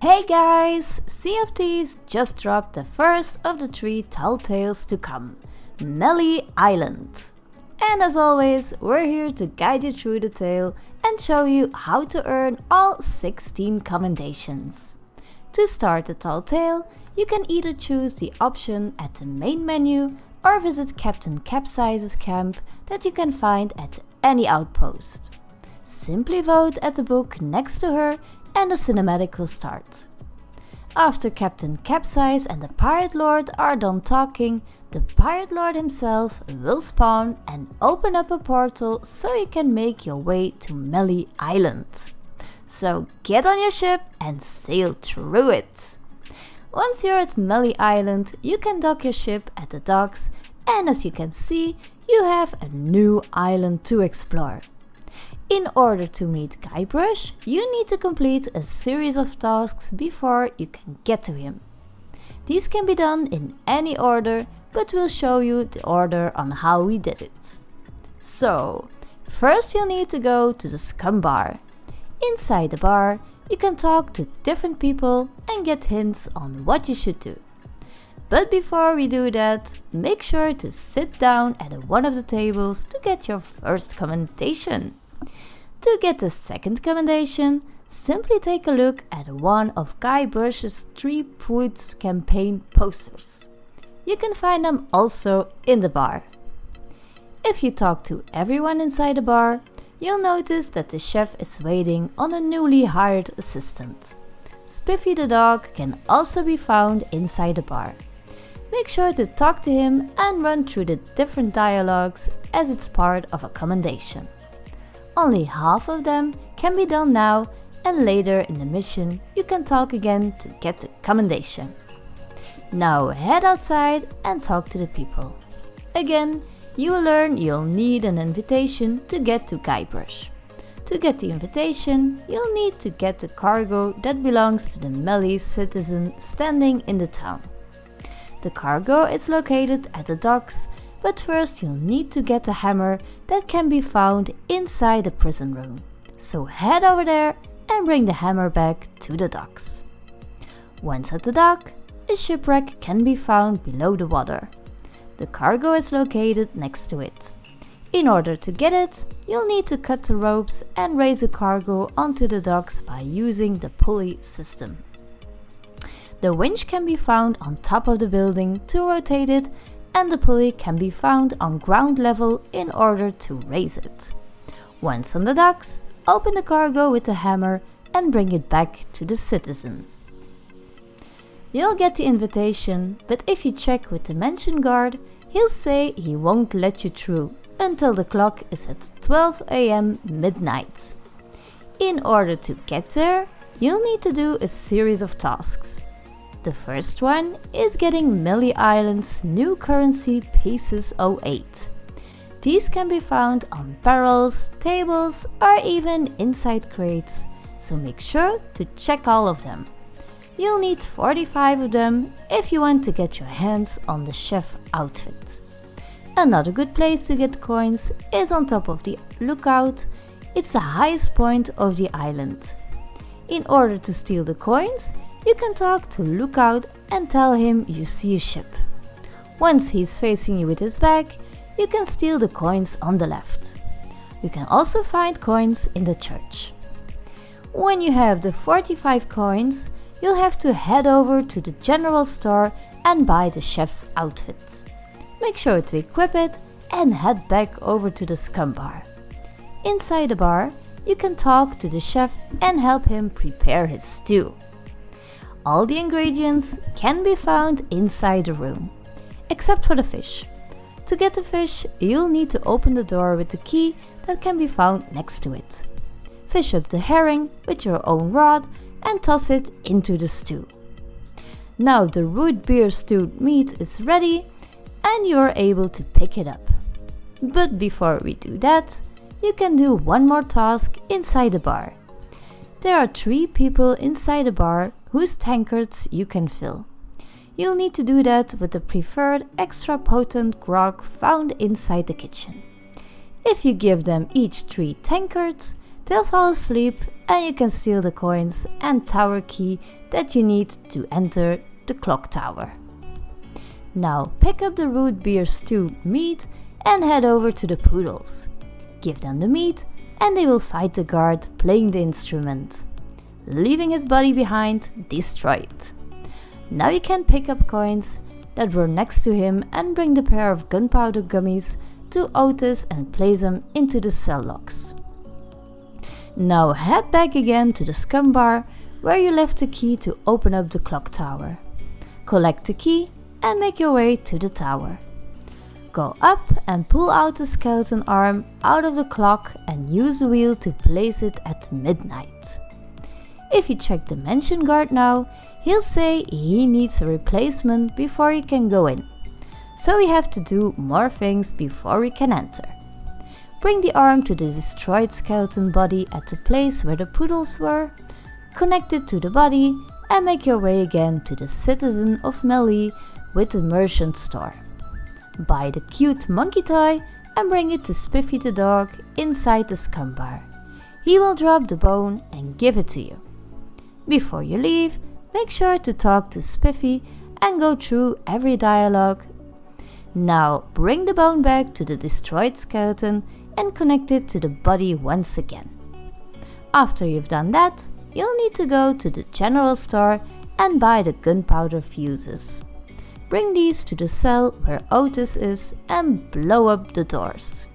Hey guys! Sea of Thieves just dropped the first of the 3 tall tales to come, Mêlée Island. And as always, we're here to guide you through the tale and show you how to earn all 16 commendations. To start the tall tale, you can either choose the option at the main menu or visit Captain Capsize's camp that you can find at any outpost. Simply vote at the book next to her and the cinematic will start. After Captain Capsize and the Pirate Lord are done talking, the Pirate Lord himself will spawn and open up a portal so you can make your way to Mêlée Island. So get on your ship and sail through it. Once you're at Mêlée Island, you can dock your ship at the docks, and as you can see, you have a new island to explore. In order to meet Guybrush, you need to complete a series of tasks before you can get to him. These can be done in any order, but we'll show you the order on how we did it. So, first you'll need to go to the Scumm Bar. Inside the bar, you can talk to different people and get hints on what you should do. But before we do that, make sure to sit down at one of the tables to get your first commendation. To get the second commendation, simply take a look at one of Guybrush's 3 Poots campaign posters. You can find them also in the bar. If you talk to everyone inside the bar, you'll notice that the chef is waiting on a newly hired assistant. Spiffy the dog can also be found inside the bar. Make sure to talk to him and run through the different dialogues as it's part of a commendation. Only half of them can be done now, and later in the mission you can talk again to get the commendation. Now head outside and talk to the people. Again, you will learn you'll need an invitation to get to Guybrush. To get the invitation, you'll need to get the cargo that belongs to the Mêlée citizen standing in the town. The cargo is located at the docks, but first you'll need to get a hammer that can be found inside the prison room. So head over there and bring the hammer back to the docks. Once at the dock, a shipwreck can be found below the water. The cargo is located next to it. In order to get it, you'll need to cut the ropes and raise the cargo onto the docks by using the pulley system. The winch can be found on top of the building to rotate it, and the pulley can be found on ground level in order to raise it. Once on the docks, open the cargo with the hammer and bring it back to the citizen. You'll get the invitation, but if you check with the mansion guard, he'll say he won't let you through until the clock is at 12 AM midnight. In order to get there, you'll need to do a series of tasks. The first one is getting Mêlée Island's new currency pieces 08. These can be found on barrels, tables, or even inside crates, so make sure to check all of them. You'll need 45 of them if you want to get your hands on the chef outfit. Another good place to get coins is on top of the lookout. It's the highest point of the island. In order to steal the coins, you can talk to Lookout and tell him you see a ship. Once he's facing you with his back, you can steal the coins on the left. You can also find coins in the church. When you have the 45 coins, you'll have to head over to the general store and buy the chef's outfit. Make sure to equip it and head back over to the Scumm Bar. Inside the bar, you can talk to the chef and help him prepare his stew. All the ingredients can be found inside the room, except for the fish. To get the fish, you'll need to open the door with the key that can be found next to it. Fish up the herring with your own rod and toss it into the stew. Now the root beer stewed meat is ready and you're able to pick it up. But before we do that, you can do one more task inside the bar. There are 3 people inside the bar whose tankards you can fill. You'll need to do that with the preferred extra potent grog found inside the kitchen. If you give them each 3 tankards, they'll fall asleep and you can steal the coins and tower key that you need to enter the clock tower. Now pick up the root beer stew meat and head over to the poodles. Give them the meat and they will fight the guard playing the instrument. Leaving his body behind, destroy it. Now you can pick up coins that were next to him and bring the pair of gunpowder gummies to Otis and place them into the cell locks. Now head back again to the Scumm Bar where you left the key to open up the clock tower. Collect the key and make your way to the tower. Go up and pull out the skeleton arm out of the clock and use the wheel to place it at midnight. If you check the mansion guard now, he'll say he needs a replacement before you can go in. So we have to do more things before we can enter. Bring the arm to the destroyed skeleton body at the place where the poodles were, connect it to the body and make your way again to the citizen of Mêlée with the merchant store. Buy the cute monkey toy and bring it to Spiffy the dog inside the Scumm Bar. He will drop the bone and give it to you. Before you leave, make sure to talk to Spiffy and go through every dialogue. Now bring the bone back to the destroyed skeleton and connect it to the body once again. After you've done that, you'll need to go to the general store and buy the gunpowder fuses. Bring these to the cell where Otis is and blow up the doors.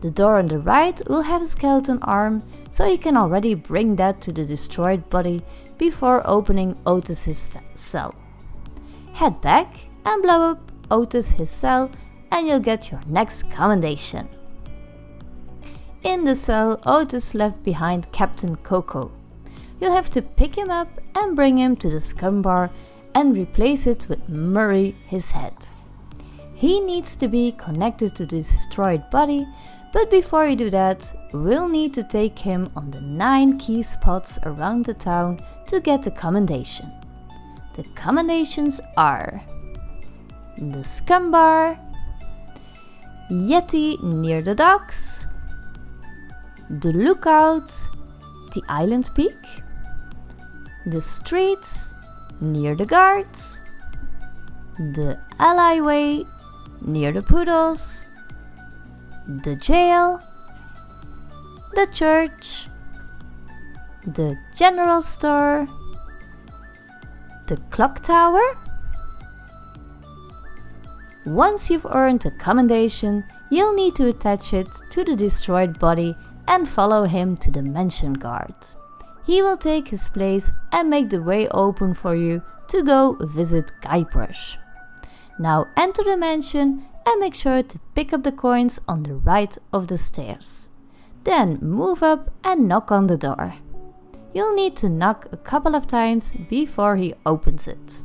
The door on the right will have a skeleton arm, so you can already bring that to the destroyed body before opening Otis' cell. Head back and blow up Otis his cell and you'll get your next commendation. In the cell, Otis left behind Captain Coco. You'll have to pick him up and bring him to the Scumm Bar and replace it with Murray, his head. He needs to be connected to the destroyed body, but before you do that, we'll need to take him on the 9 key spots around the town to get the commendation. The commendations are the Scumm Bar, Yeti near the docks, the lookout, the island peak, the streets near the guards, the alleyway near the poodles, the jail, the church, the general store, the clock tower. Once you've earned a commendation, you'll need to attach it to the destroyed body and follow him to the mansion guard. He will take his place and make the way open for you to go visit Guybrush. Now enter the mansion and make sure to pick up the coins on the right of the stairs. Then move up and knock on the door. You'll need to knock a couple of times before he opens it.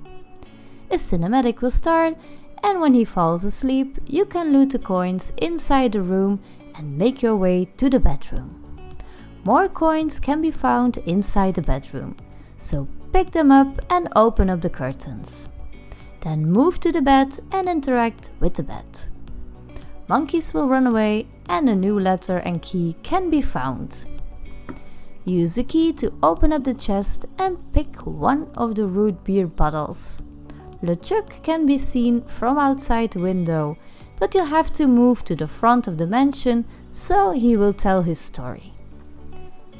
A cinematic will start, and when he falls asleep, you can loot the coins inside the room and make your way to the bedroom. More coins can be found inside the bedroom, so pick them up and open up the curtains. Then move to the bed and interact with the bed. Monkeys will run away and a new letter and key can be found. Use the key to open up the chest and pick one of the root beer bottles. LeChuck can be seen from outside the window, but you'll have to move to the front of the mansion so he will tell his story.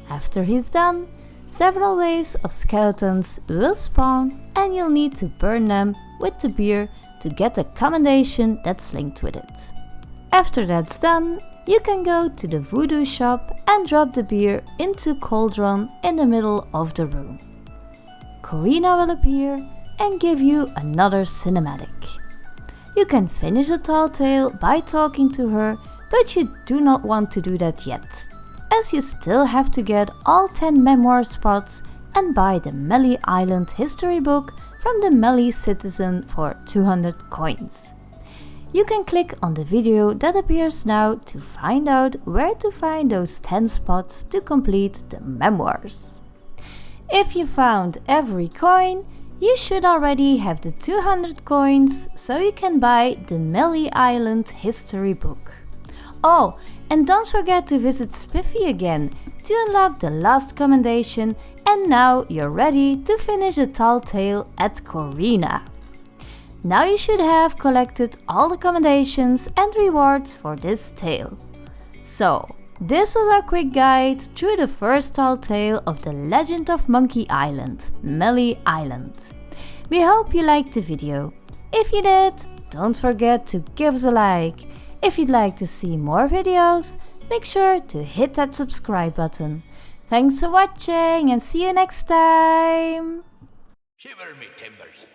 After he's done, several waves of skeletons will spawn and you'll need to burn them with the beer to get the commendation that's linked with it. After that's done, you can go to the Voodoo Shop and drop the beer into cauldron in the middle of the room. Corina will appear and give you another cinematic. You can finish the tall tale by talking to her, but you do not want to do that yet, as you still have to get all 10 memoir spots and buy the Mêlée Island history book from the Mêlée citizen for 200 coins. You can click on the video that appears now to find out where to find those 10 spots to complete the memoirs. If you found every coin, you should already have the 200 coins so you can buy the Mêlée Island history book. Oh, And don't forget to visit Spiffy again to unlock the last commendation, and now you're ready to finish the tall tale at Corina. Now you should have collected all the commendations and rewards for this tale. So, this was our quick guide through the first tall tale of the Legend of Monkey Island, Mêlée Island. We hope you liked the video. If you did, don't forget to give us a like. If you'd like to see more videos, make sure to hit that subscribe button. Thanks for watching and see you next time! Shiver me timbers.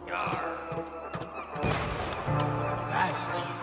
Yarr. Fast